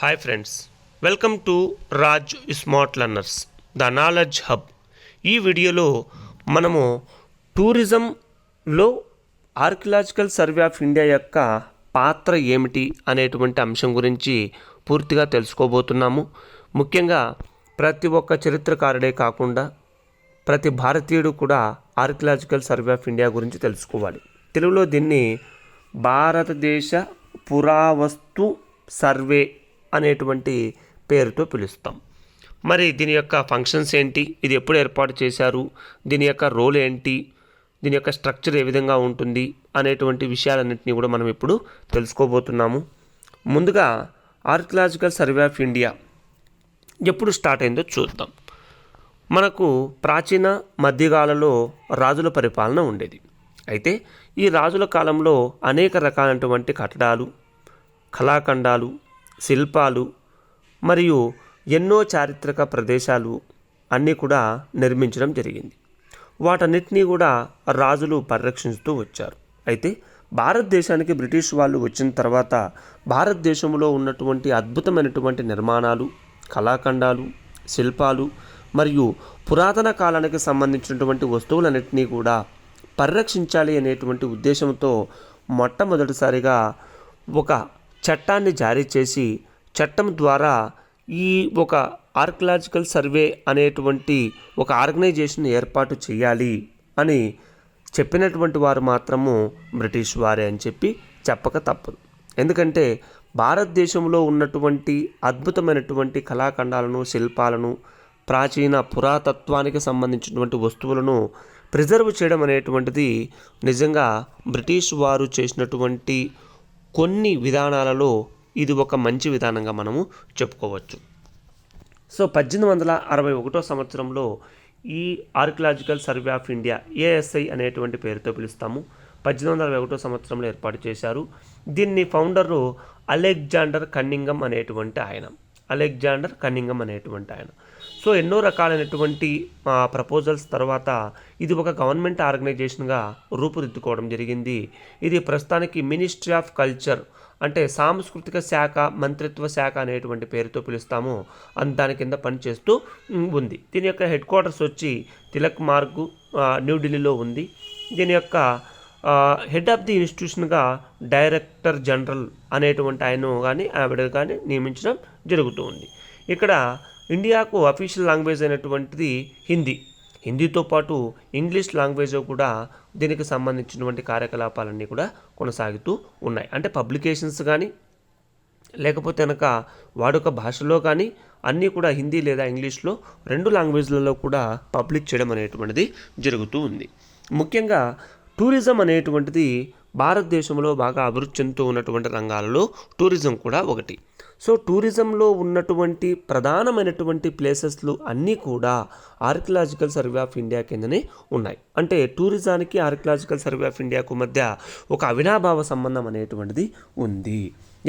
Hi friends, welcome to Raj smart learners the knowledge hub. ఈ వీడియోలో మనము టూరిజంలో ఆర్కియలాజికల్ సర్వే ఆఫ్ ఇండియా యొక్క పాత్ర ఏమిటి అనేటువంటి అంశం గురించి పూర్తిగా తెలుసుకోబోతున్నాము. ముఖ్యంగా ప్రతి ఒక్క చరిత్రకారుడే కాకుండా ప్రతి భారతీయుడు కూడా ఆర్కియలాజికల్ సర్వే ఆఫ్ ఇండియా గురించి తెలుసుకోవాలి. తెలుగులో దీన్ని భారతదేశ పురావస్తు సర్వే అనేటువంటి పేరుతో పిలుస్తాం. మరి దీని యొక్క ఫంక్షన్స్ ఏంటి, ఇది ఎప్పుడు ఏర్పాటు చేశారు, దీని యొక్క రోల్ ఏంటి, దీని యొక్క స్ట్రక్చర్ ఏ విధంగా ఉంటుంది అనేటువంటి విషయాలన్నింటినీ కూడా మనం ఇప్పుడు తెలుసుకోబోతున్నాము. ముందుగా ఆర్కియలాజికల్ సర్వే ఆఫ్ ఇండియా ఎప్పుడు స్టార్ట్ అయిందో చూద్దాం. మనకు ప్రాచీన మధ్యకాలంలో రాజుల పరిపాలన ఉండేది. అయితే ఈ రాజుల కాలంలో అనేక రకాలైనటువంటి కట్టడాలు, కళాఖండాలు, శిల్పాలు మరియు ఎన్నో చారిత్రక ప్రదేశాలు అన్నీ కూడా నిర్మించడం జరిగింది. వాటన్నిటినీ కూడా రాజులు పరిరక్షిస్తూ వచ్చారు. అయితే భారతదేశానికి బ్రిటిష్ వాళ్ళు వచ్చిన తర్వాత భారతదేశంలో ఉన్నటువంటి అద్భుతమైనటువంటి నిర్మాణాలు, కళాఖండాలు, శిల్పాలు మరియు పురాతన కాలానికి సంబంధించినటువంటి వస్తువులన్నింటినీ కూడా పరిరక్షించాలి అనేటువంటి ఉద్దేశంతో మొట్టమొదటిసారిగా ఒక చట్టాన్ని జారీ చేసి చట్టం ద్వారా ఈ ఒక ఆర్కియలాజికల్ సర్వే అనేటువంటి ఒక ఆర్గనైజేషన్ ఏర్పాటు చేయాలి అని చెప్పినటువంటి వారు మాత్రము బ్రిటిష్ వారే అని చెప్పక తప్పదు. ఎందుకంటే భారతదేశంలో ఉన్నటువంటి అద్భుతమైనటువంటి కళాఖండాలను, శిల్పాలను, ప్రాచీన పురాతత్వానికి సంబంధించినటువంటి వస్తువులను ప్రిజర్వ్ చేయడం అనేటువంటిది నిజంగా బ్రిటిష్ వారు చేసినటువంటి కొన్ని విధానాలలో ఇది ఒక మంచి విధానంగా మనము చెప్పుకోవచ్చు. సో 1861 సంవత్సరంలో ఈ archaeological survey of India, ASI అనేటువంటి పేరుతో పిలుస్తాము, 1861 సంవత్సరంలో ఏర్పాటు చేశారు. దీన్ని ఫౌండరు అలెగ్జాండర్ కన్నింగమ్ అనేటువంటి ఆయన. సో ఎన్నో రకాలైనటువంటి ప్రపోజల్స్ తర్వాత ఇది ఒక గవర్నమెంట్ ఆర్గనైజేషన్గా రూపుదిద్దుకోవడం జరిగింది. ఇది ప్రస్తుతానికి మినిస్ట్రీ ఆఫ్ కల్చర్ అంటే సాంస్కృతిక శాఖ, మంత్రిత్వ శాఖ అనేటువంటి పేరుతో పిలుస్తాము. దాని కింద పనిచేస్తూ ఉంది. దీని యొక్క హెడ్ క్వార్టర్స్ వచ్చి తిలక్ మార్గ్, న్యూఢిల్లీలో ఉంది. దీని యొక్క హెడ్ ఆఫ్ ది ఇన్స్టిట్యూషన్గా డైరెక్టర్ జనరల్ అనేటువంటి ఆయన కానీ ఆవిడ కానీ నియమించడం జరుగుతూ ఉంది. ఇక్కడ ఇండియాకు అఫీషియల్ లాంగ్వేజ్ అయినటువంటిది హిందీతో పాటు ఇంగ్లీష్ లాంగ్వేజ్ కూడా దీనికి సంబంధించినటువంటి కార్యకలాపాలన్నీ కూడా కొనసాగుతూ ఉన్నాయి. అంటే పబ్లికేషన్స్ కానీ లేకపోతే కనుక వాడుక భాషలో కానీ అన్నీ కూడా హిందీ లేదా ఇంగ్లీష్లో 2 లాంగ్వేజ్లలో కూడా పబ్లిష్ చేయడం అనేటువంటిది జరుగుతూ ఉంది. ముఖ్యంగా టూరిజం అనేటువంటిది భారతదేశంలో బాగా అభివృద్ధి చెందుతూ ఉన్నటువంటి రంగాలలో టూరిజం కూడా ఒకటి. సో టూరిజంలో ఉన్నటువంటి ప్రధానమైనటువంటి ప్లేసెస్లు అన్నీ కూడా ఆర్కియలాజికల్ సర్వే ఆఫ్ ఇండియా కిందనే ఉన్నాయి. అంటే టూరిజానికి ఆర్కియలాజికల్ సర్వే ఆఫ్ ఇండియాకు మధ్య ఒక అవినాభావ సంబంధం అనేటువంటిది ఉంది.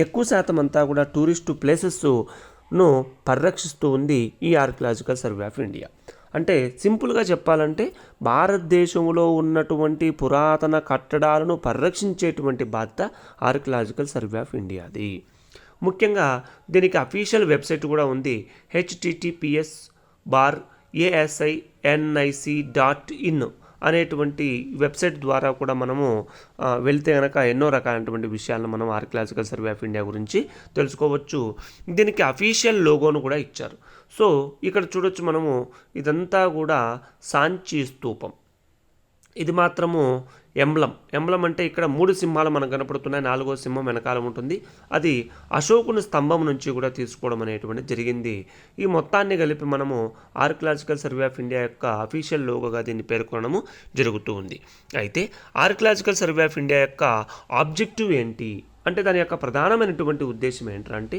ఎక్కువ శాతం అంతా కూడా టూరిస్టు ప్లేసెస్ను పరిరక్షిస్తూ ఉంది ఈ ఆర్కియలాజికల్ సర్వే ఆఫ్ ఇండియా. అంటే సింపుల్గా చెప్పాలంటే భారతదేశంలో ఉన్నటువంటి పురాతన కట్టడాలను పరిరక్షించేటువంటి బాధ్యత ఆర్కియలాజికల్ సర్వే ఆఫ్ ఇండియాది. ముఖ్యంగా దీనికి అఫీషియల్ వెబ్సైట్ కూడా ఉంది, https://asinic.in అనేటువంటి వెబ్సైట్ ద్వారా కూడా మనము వెళ్తే కనుక ఎన్నో రకాలైనటువంటి విషయాలను మనం ఆర్కియలాజికల్ సర్వే ఆఫ్ ఇండియా గురించి తెలుసుకోవచ్చు. దీనికి అఫీషియల్ లోగోను కూడా ఇచ్చారు. సో ఇక్కడ చూడొచ్చు మనము, ఇదంతా కూడా సాంచి స్తూపం. ఇది మాత్రము ఎంబ్లం అంటే ఇక్కడ 3 సింహాలు మనకు కనపడుతున్నాయి, 4వ సింహం వెనకాల ఉంటుంది. అది అశోకుని స్తంభం నుంచి కూడా తీసుకోవడం అనేటువంటి జరిగింది. ఈ మొత్తాన్ని కలిపి మనము ఆర్కియలాజికల్ సర్వే ఆఫ్ ఇండియా యొక్క అఫీషియల్ లోగోగా దీన్ని పేర్కొనడము జరుగుతూ ఉంది. అయితే ఆర్కియలాజికల్ సర్వే ఆఫ్ ఇండియా యొక్క ఆబ్జెక్టివ్ ఏంటి అంటే దాని యొక్క ప్రధానమైనటువంటి ఉద్దేశం ఏంటంటే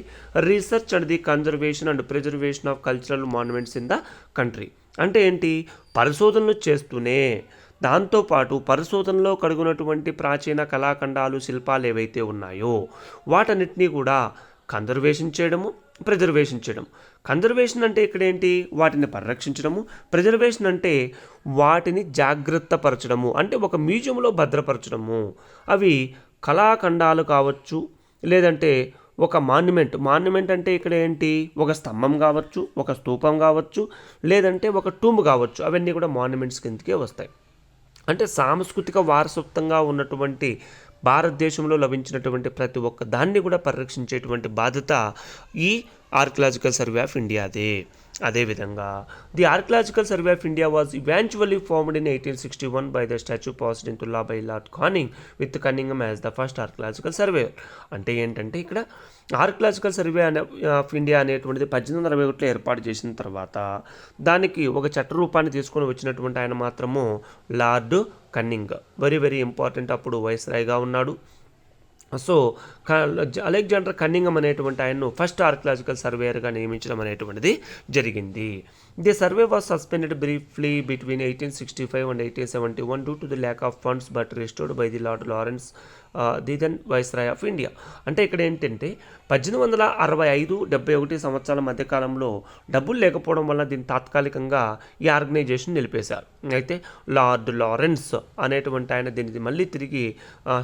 research and the conservation and preservation of cultural monuments in the country. అంటే ఏంటి, పరిశోధనలు చేస్తూనే దాంతోపాటు పరిశోధనలో కడుగునటువంటి ప్రాచీన కళాఖండాలు, శిల్పాలు ఏవైతే ఉన్నాయో వాటన్నిటినీ కూడా కన్జర్వేషన్ చేయడము, ప్రిజర్వేషన్ చేయడం. కన్జర్వేషన్ అంటే ఇక్కడ ఏంటి, వాటిని పరిరక్షించడము. ప్రిజర్వేషన్ అంటే వాటిని జాగ్రత్త పరచడము, అంటే ఒక మ్యూజియంలో భద్రపరచడము. అవి కళాఖండాలు కావచ్చు, లేదంటే ఒక మాన్యుమెంట్ అంటే ఇక్కడ ఏంటి, ఒక స్తంభం కావచ్చు, ఒక స్తూపం కావచ్చు, లేదంటే ఒక టూంబ్ కావచ్చు, అవన్నీ కూడా మాన్యుమెంట్స్ కిందకే వస్తాయి. అంటే సాంస్కృతిక వారసత్వంగా ఉన్నటువంటి భారతదేశంలో లభించినటువంటి ప్రతి ఒక్క దాన్ని కూడా పరిరక్షించేటువంటి బాధ్యత ఈ ఆర్కియలాజికల్ సర్వే ఆఫ్ ఇండియాదే. అదేవిధంగా the archaeological survey of India was eventually formed in 1861 by the statute passed in law by Lord Canning with Cunningham as the first archaeological survey. అంటే ఏంటంటే ఇక్కడ ఆర్కియలాజికల్ సర్వే ఆఫ్ ఇండియా అనేటువంటిది 1861లో ఏర్పాటు చేసిన తర్వాత దానికి ఒక చట్ట రూపాన్ని తీసుకొని వచ్చినటువంటి ఆయన మాత్రము lord cunning. Very very important. అప్పుడు వైస్రాయ్గా ఉన్నాడు. సో అలెగ్జాండర్ కన్నింగమ్ అనేటువంటి ఆయన్ను ఫస్ట్ ఆర్కియలాజికల్ సర్వేయర్గా నియమించడం అనేటువంటిది జరిగింది. The survey was suspended briefly between 1865 and 1871 due to the lack of funds but restored by the Lord Lawrence the then viceroy of India. అంటే ఇక్కడ ఏంటంటే 1865-71 సంవత్సరాల మధ్యకాలంలో డబ్బులు లేకపోవడం వల్ల దీన్ని తాత్కాలికంగా ఈ ఆర్గనైజేషన్ నిలిపేశారు. అయితే లార్డ్ లారెన్స్ అనేటువంటి ఆయన దీన్ని మళ్ళీ తిరిగి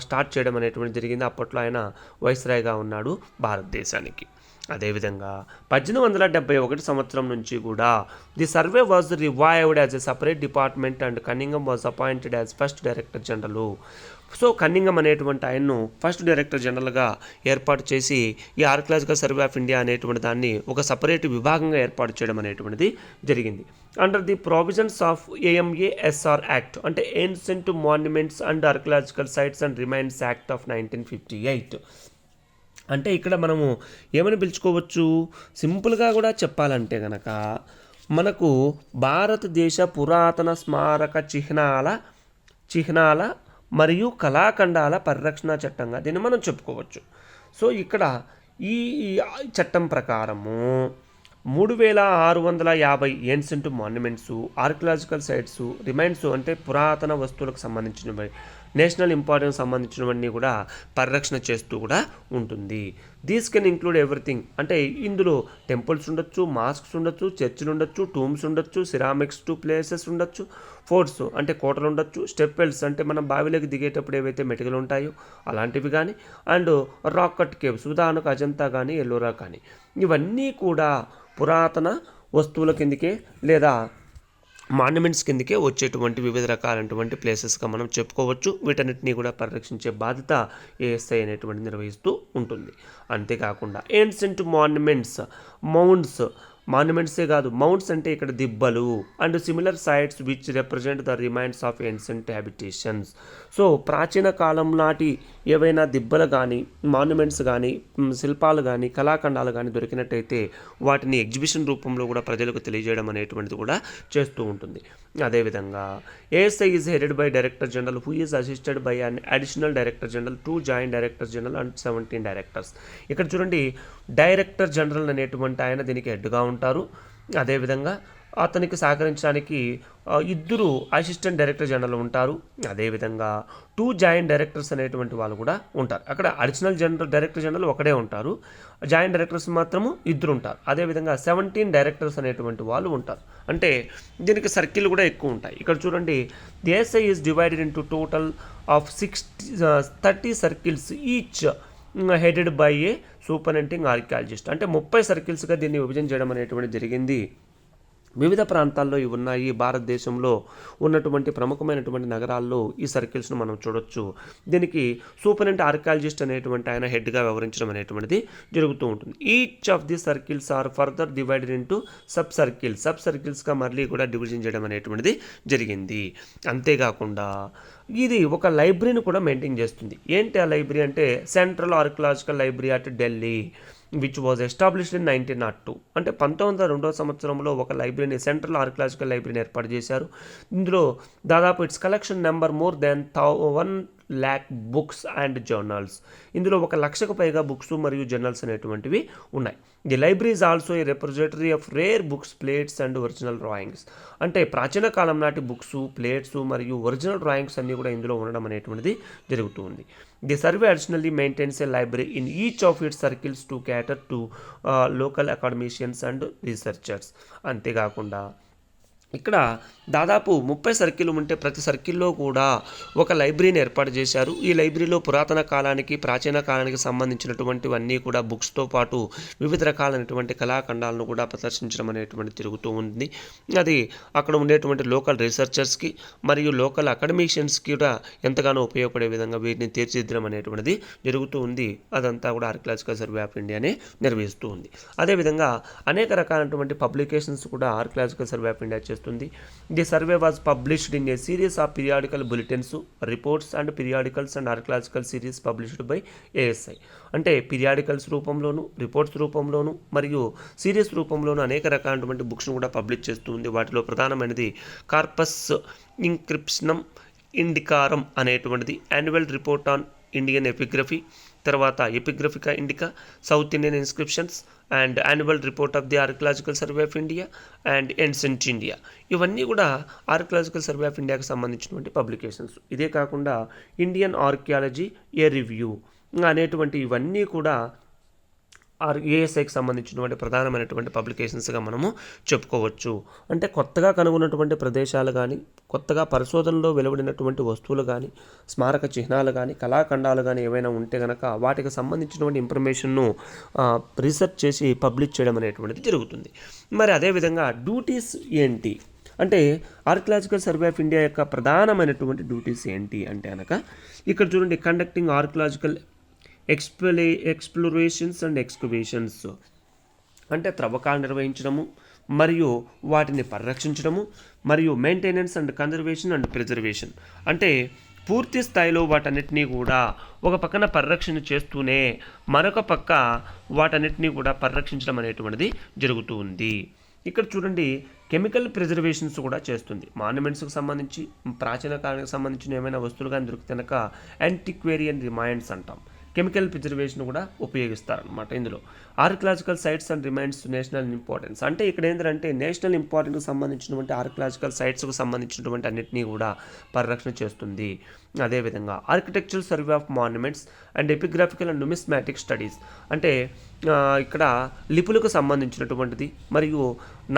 స్టార్ట్ చేయడం అనేటువంటి జరిగింది. అప్పట్లో ఆయన వైస్రాయ్గా ఉన్నాడు భారతదేశానికి. అదేవిధంగా 1871 సంవత్సరం నుంచి కూడా the survey was revived as a separate department and Cunningham was appointed as first director general. So Cunningham అనేటువంటి ఆయన్ను ఫస్ట్ డైరెక్టర్ జనరల్గా ఏర్పాటు చేసి ఈ ఆర్కియలాజికల్ సర్వే ఆఫ్ ఇండియా అనేటువంటి దాన్ని ఒక సపరేట్ విభాగంగా ఏర్పాటు చేయడం అనేటువంటిది జరిగింది. Under the provisions of AMASR act, అంటే ancient monuments and archaeological sites and remains act of 1958. అంటే ఇక్కడ మనము ఏమని పిలుచుకోవచ్చు, సింపుల్గా కూడా చెప్పాలంటే కనుక మనకు భారతదేశ పురాతన స్మారక చిహ్నాల మరియు కళాఖండాల పరిరక్షణ చట్టంగా దీన్ని మనం చెప్పుకోవచ్చు. సో ఇక్కడ ఈ చట్టం ప్రకారము 3650 ancient monuments, archaeological sites, remains అంటే పురాతన వస్తువులకు సంబంధించినవి, నేషనల్ ఇంపార్టెన్స్ సంబంధించినవన్నీ కూడా పరిరక్షణ చేస్తూ కూడా ఉంటుంది. These can include everything. అంటే ఇందులో టెంపుల్స్ ఉండొచ్చు, మాస్క్స్ ఉండొచ్చు, చర్చిలు ఉండొచ్చు, టూమ్స్ ఉండొచ్చు, సిరామిక్స్ ప్లేసెస్ ఉండొచ్చు, ఫోర్ట్స్ అంటే కోటలు ఉండొచ్చు, స్టెప్వెల్స్ అంటే మనం బావిలోకి దిగేటప్పుడు ఏవైతే మెటికలు ఉంటాయో అలాంటివి కానీ, అండ్ రాక్ కట్ కేవ్స్ ఉదాహరణకు అజంతా కానీ ఎల్లోరా కానీ, ఇవన్నీ కూడా పురాతన వస్తువుల కిందకే లేదా మాన్యుమెంట్స్ కిందకే వచ్చేటువంటి వివిధ రకాలైనటువంటి ప్లేసెస్గా మనం చెప్పుకోవచ్చు. వీటన్నిటిని కూడా పరిరక్షించే బాధ్యత ASI అనేటువంటి నిర్వహిస్తూ ఉంటుంది. అంతేకాకుండా ఏన్షియంట్ మౌంట్స్, మాన్యుమెంట్సే కాదు, మౌంట్స్ అంటే ఇక్కడ దిబ్బలు and similar sites which represent the remains of ancient habitations. So ప్రాచీన కాలం నాటి ఏవైనా దిబ్బలు కానీ, మాన్యుమెంట్స్ కానీ, శిల్పాలు కానీ, కళాఖండాలు కానీ దొరికినట్టయితే వాటిని ఎగ్జిబిషన్ రూపంలో కూడా ప్రజలకు తెలియజేయడం అనేటువంటిది కూడా చేస్తూ ఉంటుంది. అదేవిధంగా ASI is headed by director general who is assisted by an additional director general, 2 joint director general and 17 directors. ఇక్కడ చూడండి, డైరెక్టర్ జనరల్ అనేటువంటి ఆయన దీనికి హెడ్గా ఉంటారు. అదేవిధంగా అతనికి సహకరించడానికి 2 అసిస్టెంట్ డైరెక్టర్ జనరల్ ఉంటారు. అదేవిధంగా 2 జాయింట్ డైరెక్టర్స్ అనేటువంటి వాళ్ళు కూడా ఉంటారు. అక్కడ అడిషనల్ డైరెక్టర్ జనరల్ ఒకడే ఉంటారు, జాయింట్ డైరెక్టర్స్ మాత్రము 2 ఉంటారు. అదేవిధంగా 17 డైరెక్టర్స్ అనేటువంటి వాళ్ళు ఉంటారు. అంటే దీనికి సర్కిల్ కూడా ఎక్కువ ఉంటాయి. ఇక్కడ చూడండి, the ASI is divided into total of 30 circles each headed by A superintending archaeologist. అంటే 30 సర్కిల్స్గా దీన్ని విభజన చేయడం అనేటువంటి జరిగింది. వివిధ ప్రాంతాల్లో ఇవి ఉన్నాయి. భారతదేశంలో ఉన్నటువంటి ప్రముఖమైనటువంటి నగరాల్లో ఈ సర్కిల్స్ను మనం చూడొచ్చు. దీనికి సూపరింటెండెంట్ ఆర్కియాలజిస్ట్ అనేటువంటి ఆయన హెడ్గా వ్యవహరించడం అనేటువంటిది జరుగుతూ ఉంటుంది. Each of the circles are further divided into sub సర్కిల్స్గా మళ్ళీ కూడా డివిజన్ చేయడం అనేటువంటిది జరిగింది. అంతేకాకుండా ఇది ఒక లైబ్రరీని కూడా మెయింటైన్ చేస్తుంది. ఏంటి ఆ లైబ్రరీ అంటే central archaeological library at Delhi which was established in 1902. అంటే 1902 సంవత్సరంలో ఒక లైబ్రరీని, సెంట్రల్ ఆర్కియలాజికల్ లైబ్రరీని ఏర్పాటు చేశారు. ఇందులో దాదాపు it's collection number more than 1 lakh books and journals. ఇందులో 1 లక్షకు పైగా బుక్స్ మరియు జర్నల్స్ అనేటువంటివి ఉన్నాయి. The library is also a repository of rare books, plates and original drawings. అంటే ప్రాచీన కాలం నాటి బుక్స్, ప్లేట్స్ మరియు ఒరిజినల్ డ్రాయింగ్స్ అన్నీ కూడా ఇందులో ఉండడం అనేటువంటిది జరుగుతూ ఉంది. The survey additionally maintains a library in each of it's circles to క్యాటర్ to local academicians and researchers. అంతేకాకుండా ఇక్కడ దాదాపు 30 సర్కిల్ ఉంటే ప్రతి సర్కిల్లో కూడా ఒక లైబ్రరీని ఏర్పాటు చేశారు. ఈ లైబ్రరీలో పురాతన కాలానికి ప్రాచీన కాలానికి సంబంధించినటువంటివన్నీ కూడా బుక్స్తో పాటు వివిధ రకాలైనటువంటి కళాఖండాలను కూడా ప్రదర్శించడం అనేటువంటి జరుగుతూ ఉంది. అది అక్కడ ఉండేటువంటి లోకల్ రీసెర్చర్స్కి మరియు లోకల్ అకాడమిషియన్స్కి కూడా ఎంతగానో ఉపయోగపడే విధంగా వీటిని తీర్చిదిద్దడం అనేటువంటిది జరుగుతూ ఉంది. అదంతా కూడా ఆర్కియలాజికల్ సర్వే ఆఫ్ ఇండియానే నిర్వహిస్తూ ఉంది. అదేవిధంగా అనేక రకాలైనటువంటి పబ్లికేషన్స్ కూడా ఆర్కియలాజికల్ సర్వే ఆఫ్ ఇండియా చేస్తుంది. The survey was published in a series of periodical bulletins, reports and periodicals and archaeological series published by ASI. అంటే పీరియాడికల్స్ రూపంలోను, రిపోర్ట్స్ రూపంలోను మరియు సిరీస్ రూపంలోను అనేక రకాలైనటువంటి బుక్స్ను కూడా పబ్లిష్ చేస్తూ ఉంది. వాటిలో ప్రధానమైనది కార్పస్ ఇన్స్క్రిప్షనమ్ ఇండికారం అనేటువంటిది, annual report on Indian epigraphy, తర్వాత epigraphia indica, south Indian inscriptions and annual report of the archaeological survey of India and ancient India. ఇవన్నీ కూడా ఆర్కియలాజికల్ సర్వే ఆఫ్ ఇండియాకి సంబంధించినటువంటి పబ్లికేషన్స్. ఇదే కాకుండా ఇండియన్ ఆర్కియాలజీ ఏ review అనేటువంటి ఇవన్నీ కూడా ఏఎస్ఐకి సంబంధించినటువంటి ప్రధానమైనటువంటి పబ్లికేషన్స్గా మనము చెప్పుకోవచ్చు. అంటే కొత్తగా కనుగొన్నటువంటి ప్రదేశాలు కానీ, కొత్తగా పరిశోధనలో వెలువడినటువంటి వస్తువులు కానీ, స్మారక చిహ్నాలు కానీ, కళాఖండాలు కానీ ఏవైనా ఉంటే కనుక వాటికి సంబంధించినటువంటి ఇన్ఫర్మేషన్ను రీసెర్చ్ చేసి పబ్లిష్ చేయడం అనేటువంటిది జరుగుతుంది. మరి అదేవిధంగా డ్యూటీస్ ఏంటి అంటే ఆర్కియలాజికల్ సర్వే ఆఫ్ ఇండియా యొక్క ప్రధానమైనటువంటి డ్యూటీస్ ఏంటి అంటే కనుక ఇక్కడ చూడండి, conducting archaeological explorations and excavations అంటే త్రవ్వకాలు నిర్వహించడము మరియు వాటిని పరిరక్షించడము మరియు maintenance and conservation and preservation అంటే పూర్తి స్థాయిలో వాటన్నిటినీ కూడా ఒక పక్కన పరిరక్షణ చేస్తూనే మరొక పక్క వాటన్నిటినీ కూడా పరిరక్షించడం అనేటువంటిది జరుగుతూ ఉంది. ఇక్కడ చూడండి, కెమికల్ ప్రిజర్వేషన్స్ కూడా చేస్తుంది. మాన్యుమెంట్స్కి సంబంధించి ప్రాచీన కాలానికి సంబంధించిన ఏమైనా వస్తువులు కానీ దొరికితే కనుక యాంటిక్వేరియన్ రిమైండ్స్ అంటాం. కెమికల్ ప్రిజర్వేషన్ కూడా ఉపయోగిస్తారనమాట. ఇందులో archaeological sites and remains national importance అంటే ఇక్కడ ఏంటంటే నేషనల్ ఇంపార్టెన్స్కి సంబంధించినటువంటి ఆర్కియలాజికల్ సైట్స్కు సంబంధించినటువంటి అన్నింటినీ కూడా పరిరక్షణ చేస్తుంది. అదేవిధంగా architectural survey of monuments and epigraphical and numismatic studies అంటే ఇక్కడ లిపులకు సంబంధించినటువంటిది మరియు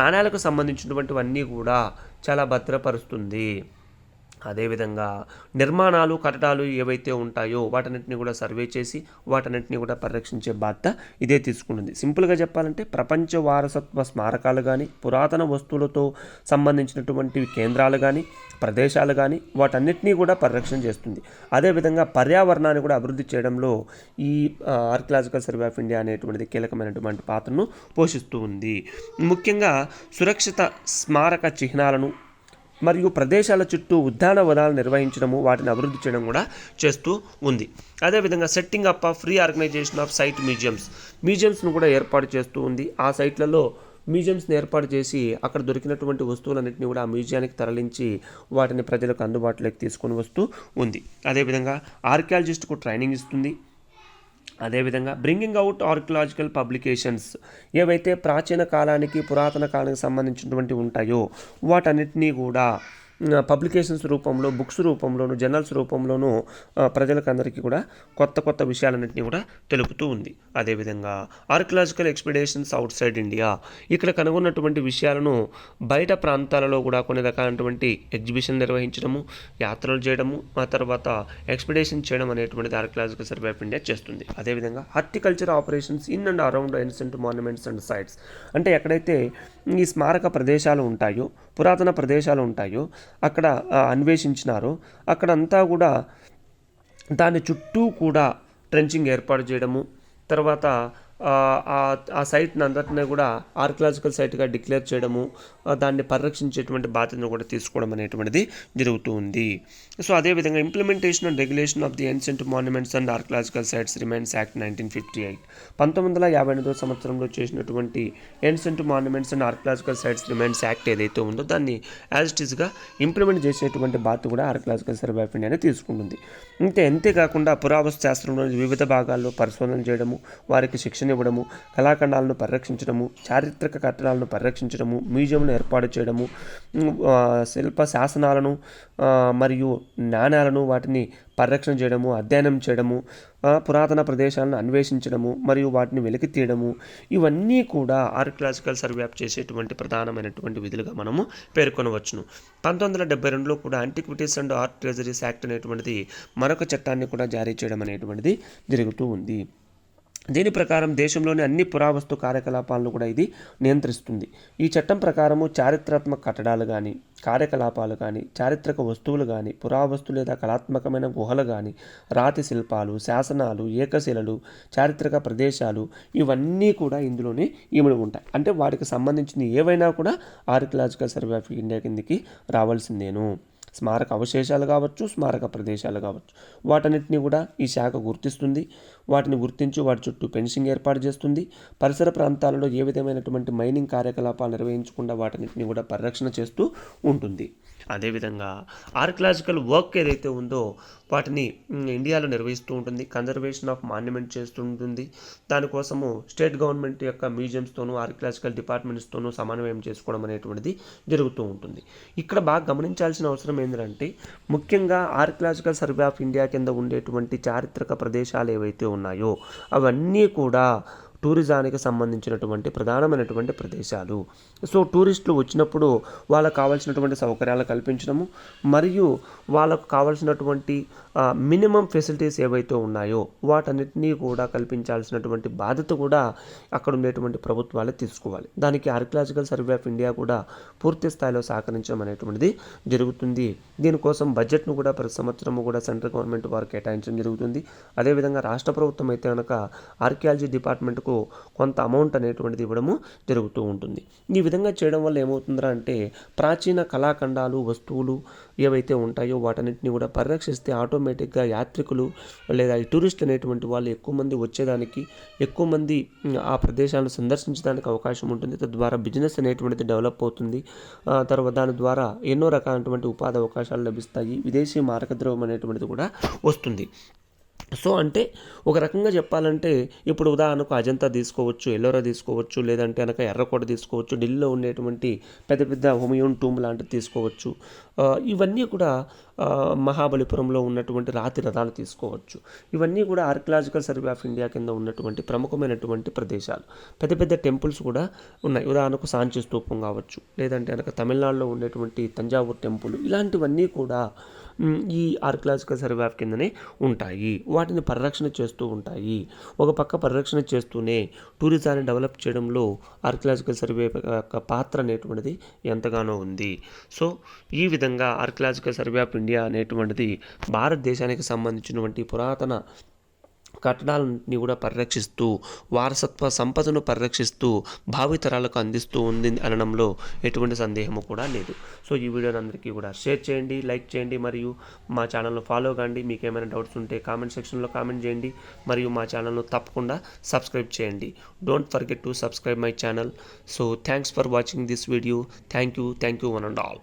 నాణ్యాలకు సంబంధించినటువంటివన్నీ కూడా చాలా భద్రపరుస్తుంది. అదేవిధంగా నిర్మాణాలు, కట్టడాలు ఏవైతే ఉంటాయో వాటన్నిటిని కూడా సర్వే చేసి వాటన్నిటిని కూడా పరిరక్షించే బాధ్యత ఇదే తీసుకుంటుంది. సింపుల్గా చెప్పాలంటే ప్రపంచ వారసత్వ స్మారకాలు కానీ, పురాతన వస్తువులతో సంబంధించినటువంటి కేంద్రాలు కానీ, ప్రదేశాలు కానీ వాటన్నిటినీ కూడా పరిరక్షణ చేస్తుంది. అదేవిధంగా పర్యావరణాన్ని కూడా అభివృద్ధి చేయడంలో ఈ ఆర్కియలాజికల్ సర్వే ఆఫ్ ఇండియా అనేటువంటిది కీలకమైనటువంటి పాత్రను పోషిస్తూ ఉంది. ముఖ్యంగా సురక్షిత స్మారక చిహ్నాలను మరియు ప్రదేశాల చుట్టూ ఉద్యానవనాలు నిర్వహించడము, వాటిని అభివృద్ధి చేయడం కూడా చేస్తూ ఉంది. అదేవిధంగా setting up of free organization of site మ్యూజియంస్ను కూడా ఏర్పాటు చేస్తూ ఉంది. ఆ సైట్లలో మ్యూజియంస్ని ఏర్పాటు చేసి అక్కడ దొరికినటువంటి వస్తువులన్నింటినీ కూడా ఆ మ్యూజియానికి తరలించి వాటిని ప్రజలకు అందుబాటులోకి తీసుకొని వస్తూ ఉంది. అదేవిధంగా ఆర్కియాలజిస్ట్కు ట్రైనింగ్ ఇస్తుంది. అదేవిధంగా బ్రింగింగ్ అవుట్ ఆర్కియలాజికల్ పబ్లికేషన్స్ ఏవైతే ప్రాచీన కాలానికి పురాతన కాలానికి సంబంధించినటువంటి ఉంటాయో వాటన్నిటినీ కూడా పబ్లికేషన్స్ రూపంలో, బుక్స్ రూపంలోను, జర్నల్స్ రూపంలోనూ ప్రజలకు అందరికీ కూడా కొత్త విషయాలన్నింటినీ కూడా తెలుపుతూ ఉంది. అదేవిధంగా archaeological expeditions out side India ఇక్కడ కనుగొన్నటువంటి విషయాలను బయట ప్రాంతాలలో కూడా కొన్ని రకాలైనటువంటి ఎగ్జిబిషన్ నిర్వహించడము, యాత్రలు చేయడము, ఆ తర్వాత ఎక్స్పెడిషన్ చేయడం అనేటువంటిది ఆర్కియలాజికల్ సర్వే ఆఫ్ ఇండియా చేస్తుంది. అదేవిధంగా horticulture operations in and around ancient monuments and sites అంటే ఎక్కడైతే ఈ స్మారక ప్రదేశాలు ఉంటాయో, పురాతన ప్రదేశాలు ఉంటాయో అక్కడ అన్వేషించినారో అక్కడంతా కూడా దాని చుట్టూ కూడా ట్రెంచింగ్ ఏర్పాటు చేయడము, తర్వాత ఆ సైట్ని అందరినీ కూడా ఆర్కియలాజికల్ సైట్గా డిక్లేర్ చేయడము, దాన్ని పరిరక్షించేటువంటి బాధ్యతను కూడా తీసుకోవడం అనేటువంటిది జరుగుతూ ఉంది. సో అదేవిధంగా implementation and regulation of the ancient monuments and archaeological sites remains act 1958 1958 సంవత్సరంలో చేసినటువంటి ancient monuments and archaeological sites remains act ఏదైతే ఉందో దాన్ని యాజ్ ఇట్ ఈస్గా ఇంప్లిమెంట్ చేసేటువంటి బాధ్యత కూడా ఆర్కియలాజికల్ సర్వే ఆఫ్ ఇండియానే తీసుకుంటుంది. అంతేకాకుండా పురావస్తు శాస్త్రంలోని వివిధ భాగాల్లో పరిశోధన చేయడము, వారికి శిక్షణ శిక్షణ ఇవ్వడము, కళాఖండాలను పరిరక్షించడము, చారిత్రక కట్టడాలను పరిరక్షించడము, మ్యూజియంను ఏర్పాటు చేయడము, శిల్ప శాసనాలను మరియు నాణ్యాలను వాటిని పరిరక్షణ చేయడము, అధ్యయనం చేయడము, పురాతన ప్రదేశాలను అన్వేషించడము మరియు వాటిని వెలికి తీయడము, ఇవన్నీ కూడా ఆర్కియలాజికల్ సర్వే ఆఫ్ చేసేటువంటి ప్రధానమైనటువంటి విధులుగా మనము పేర్కొనవచ్చును. 1972లో కూడా antiquities and art treasuries act అనేటువంటిది మరొక చట్టాన్ని కూడా జారీ చేయడం అనేటువంటిది జరుగుతూ ఉంది. దీని ప్రకారం దేశంలోని అన్ని పురావస్తు కార్యకలాపాలను కూడా ఇది నియంత్రిస్తుంది. ఈ చట్టం ప్రకారము చారిత్రాత్మక కట్టడాలు కానీ, కార్యకలాపాలు కానీ, చారిత్రక వస్తువులు కానీ, పురావస్తు లేదా కళాత్మకమైన గుహలు కానీ, రాతి శిల్పాలు, శాసనాలు, ఏకశిలలు, చారిత్రక ప్రదేశాలు ఇవన్నీ కూడా ఇందులోనే ఇమిడి ఉంటాయి. అంటే వాటికి సంబంధించిన ఏవైనా కూడా ఆర్కియలాజికల్ సర్వే ఆఫ్ ఇండియా కిందకి రావాల్సిందేను. స్మారక అవశేషాలు కావచ్చు, స్మారక ప్రదేశాలు కావచ్చు, వాటన్నిటిని కూడా ఈ శాఖ గుర్తిస్తుంది. వాటిని గుర్తించి వాటి చుట్టూ ఫెన్సింగ్ ఏర్పాటు చేస్తుంది. పరిసర ప్రాంతాలలో ఏ విధమైనటువంటి మైనింగ్ కార్యకలాపాలు నిర్వహించకుండా వాటన్నిటిని కూడా పరిరక్షణ చేస్తూ ఉంటుంది. అదేవిధంగా ఆర్కియలాజికల్ వర్క్ ఏదైతే ఉందో వాటిని ఇండియాలో నిర్వహిస్తూ ఉంటుంది. కన్జర్వేషన్ ఆఫ్ మాన్యుమెంట్ చేస్తూ ఉంటుంది. దానికోసము స్టేట్ గవర్నమెంట్ యొక్క మ్యూజియంస్తోనూ ఆర్కియలాజికల్ డిపార్ట్మెంట్స్తోనూ సమన్వయం చేసుకోవడం అనేటువంటిది జరుగుతూ ఉంటుంది. ఇక్కడ బాగా గమనించాల్సిన అవసరం ఏంటంటే ముఖ్యంగా ఆర్కియలాజికల్ సర్వే ఆఫ్ ఇండియా కింద ఉండేటువంటి చారిత్రక ప్రదేశాలు ఏవైతే ఉన్నాయో అవన్నీ కూడా టూరిజానికి సంబంధించినటువంటి ప్రధానమైనటువంటి ప్రదేశాలు. సో టూరిస్టులు వచ్చినప్పుడు వాళ్ళకు కావాల్సినటువంటి సౌకర్యాలు కల్పించడము మరియు వాళ్ళకు కావాల్సినటువంటి మినిమం ఫెసిలిటీస్ ఏవైతే ఉన్నాయో వాటన్నిటినీ కూడా కల్పించాల్సినటువంటి బాధ్యత కూడా అక్కడ ఉండేటువంటి ప్రభుత్వాలే తీసుకోవాలి. దానికి ఆర్కియలాజికల్ సర్వే ఆఫ్ ఇండియా కూడా పూర్తి స్థాయిలో సహకరించడం అనేటువంటిది జరుగుతుంది. దీనికోసం బడ్జెట్ను కూడా ప్రతి సంవత్సరము కూడా సెంట్రల్ గవర్నమెంట్ వారు కేటాయించడం జరుగుతుంది. అదేవిధంగా రాష్ట్ర ప్రభుత్వం అయితే కనుక ఆర్కియాలజీ డిపార్ట్మెంట్కు కొంత అమౌంట్ అనేటువంటిది ఇవ్వడము జరుగుతూ ఉంటుంది. ఈ విధంగా చేయడం వల్ల ఏమవుతుందా అంటే ప్రాచీన కళాఖండాలు, వస్తువులు ఏవైతే ఉంటాయో వాటన్నిటిని కూడా పరిరక్షిస్తే ఆటోమేటిక్గా యాత్రికులు లేదా ఈ టూరిస్టులు అనేటువంటి వాళ్ళు ఎక్కువ మంది వచ్చేదానికి, ఎక్కువ మంది ఆ ప్రదేశాలను సందర్శించడానికి అవకాశం ఉంటుంది. తద్వారా బిజినెస్ అనేటువంటిది డెవలప్ అవుతుంది. తర్వాత దాని ద్వారా ఎన్నో రకాలైనటువంటి ఉపాధి అవకాశాలు లభిస్తాయి. విదేశీ మారకద్రవ్యం అనేటువంటిది కూడా వస్తుంది. సో అంటే ఒక రకంగా చెప్పాలంటే ఇప్పుడు ఉదాహరణకు అజంతా తీసుకోవచ్చు, ఎల్లోరా తీసుకోవచ్చు, లేదంటే కనుక ఎర్రకోట తీసుకోవచ్చు, ఢిల్లీలో ఉండేటువంటి పెద్ద పెద్ద హుమయూన్ టూమ్ లాంటివి తీసుకోవచ్చు. ఇవన్నీ కూడా మహాబలిపురంలో ఉన్నటువంటి రాతి రథాలు తీసుకోవచ్చు. ఇవన్నీ కూడా ఆర్కియలాజికల్ సర్వే ఆఫ్ ఇండియా కింద ఉన్నటువంటి ప్రముఖమైనటువంటి ప్రదేశాలు. పెద్ద పెద్ద టెంపుల్స్ కూడా ఉన్నాయి. ఉదాహరణకు సాంచి స్తూపం కావచ్చు, లేదంటే కనుక తమిళనాడులో ఉండేటువంటి తంజావూర్ టెంపుల్, ఇలాంటివన్నీ కూడా ఈ ఆర్కియలాజికల్ సర్వే ఆఫ్ కిందనే ఉంటాయి. వాటిని పరిరక్షణ చేస్తూ ఉంటాయి. ఒక పక్క పరిరక్షణ చేస్తూనే టూరిజాన్ని డెవలప్ చేయడంలో ఆర్కియలాజికల్ సర్వే యొక్క పాత్ర అనేటువంటిది ఎంతగానో ఉంది. సో ఈ విధంగా ఆర్కియలాజికల్ సర్వే ఆఫ్ ఇండియా అనేటువంటిది భారతదేశానికి సంబంధించినటువంటి పురాతన కట్టడాలన్నింటినీ కూడా పరిరక్షిస్తూ, వారసత్వ సంపదను పరిరక్షిస్తూ భావితరాలకు అందిస్తూ ఉంది అనడంలో ఎటువంటి సందేహము కూడా లేదు. సో ఈ వీడియోని అందరికీ కూడా షేర్ చేయండి, లైక్ చేయండి మరియు మా ఛానల్ను ఫాలో కండి. మీకు ఏమైనా డౌట్స్ ఉంటే కామెంట్ సెక్షన్లో కామెంట్ చేయండి మరియు మా ఛానల్ను తప్పకుండా సబ్స్క్రైబ్ చేయండి. Don't forget to subscribe my channel. So thanks for watching this video. Thank you one and all.